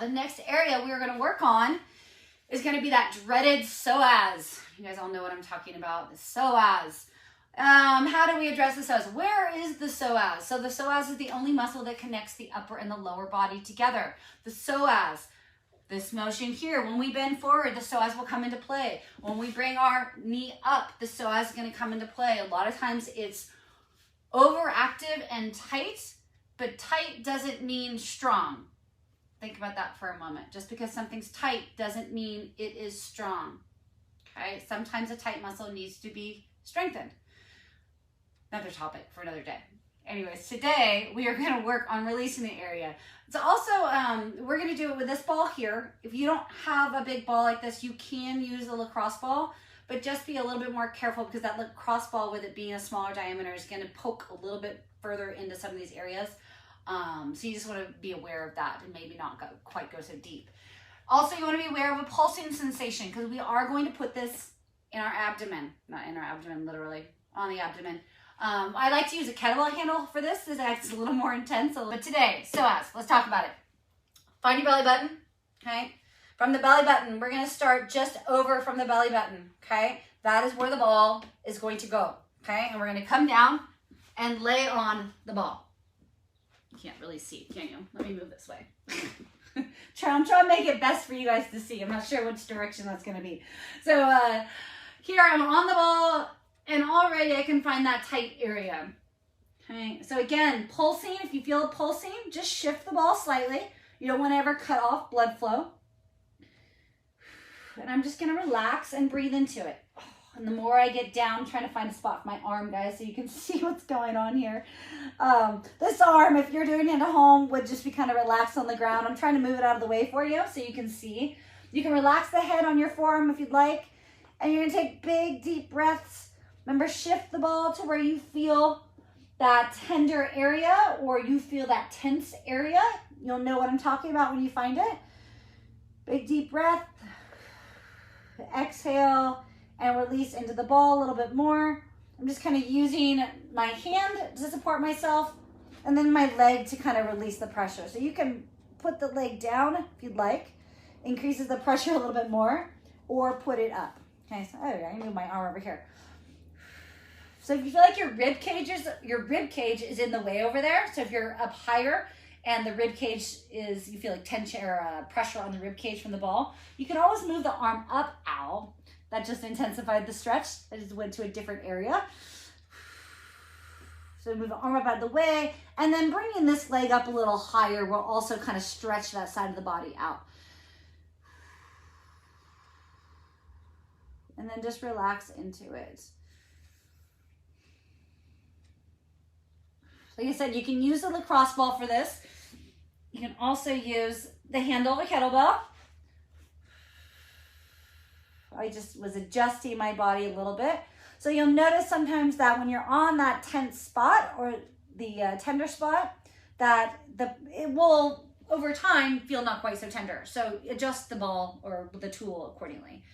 the next area we're going to work on is going to be that dreaded psoas. You guys all know what I'm talking about, the psoas. How do we address the psoas? Where is the psoas? So the psoas is the only muscle that connects the upper and the lower body together. The psoas, this motion here, when we bend forward, the psoas will come into play. When we bring our knee up, the psoas is going to come into play. A lot of times it's overactive and tight, but tight doesn't mean strong. Think about that for a moment. Just because something's tight doesn't mean it is strong. Okay? Sometimes a tight muscle needs to be strengthened. Another topic for another day. Anyways, today we are going to work on releasing the area. It's also, we're going to do it with this ball here. If you don't have a big ball like this, you can use a lacrosse ball, but just be a little bit more careful because that lacrosse ball, with it being a smaller diameter, is going to poke a little bit further into some of these areas. So you just want to be aware of that and maybe not quite go so deep. Also, you want to be aware of a pulsing sensation because we are going to put this in our abdomen, not in our abdomen, literally, on the abdomen. I like to use a kettlebell handle for this. It's a little more intense. But today, psoas, let's talk about it. Find your belly button, okay? From the belly button, we're going to start just over from the belly button, okay? That is where the ball is going to go, okay? And we're going to come down and lay on the ball. You can't really see, can you? Let me move this way. I'm trying to make it best for you guys to see. I'm not sure which direction that's going to be. So here I'm on the ball, and already I can find that tight area. Okay, so again, pulsing, if you feel it pulsing, just shift the ball slightly. You don't want to ever cut off blood flow. And I'm just going to relax and breathe into it. And the more I get down, I'm trying to find a spot for my arm, guys, so you can see what's going on here. This arm, if you're doing it at home, would just be kind of relaxed on the ground. I'm trying to move it out of the way for you so you can see. You can relax the head on your forearm if you'd like. And you're going to take big, deep breaths. Remember, shift the ball to where you feel that tender area or you feel that tense area. You'll know what I'm talking about when you find it. Big, deep breath. Exhale. And release into the ball a little bit more. I'm just kind of using my hand to support myself and then my leg to kind of release the pressure. So you can put the leg down if you'd like, increases the pressure a little bit more, or put it up. Okay, so I move my arm over here. So if you feel like your rib cage is in the way over there, so if you're up higher and the rib cage is, you feel like tension or pressure on the rib cage from the ball, you can always move the arm up. Ow. That just intensified the stretch. I just went to a different area. So move the arm up out of the way, and then bringing this leg up a little higher will also kind of stretch that side of the body out. And then just relax into it. Like I said, you can use the lacrosse ball for this. You can also use the handle of a kettlebell. I just was adjusting my body a little bit. So you'll notice sometimes that when you're on that tense spot or the tender spot, that it will, over time, feel not quite so tender. So adjust the ball or the tool accordingly.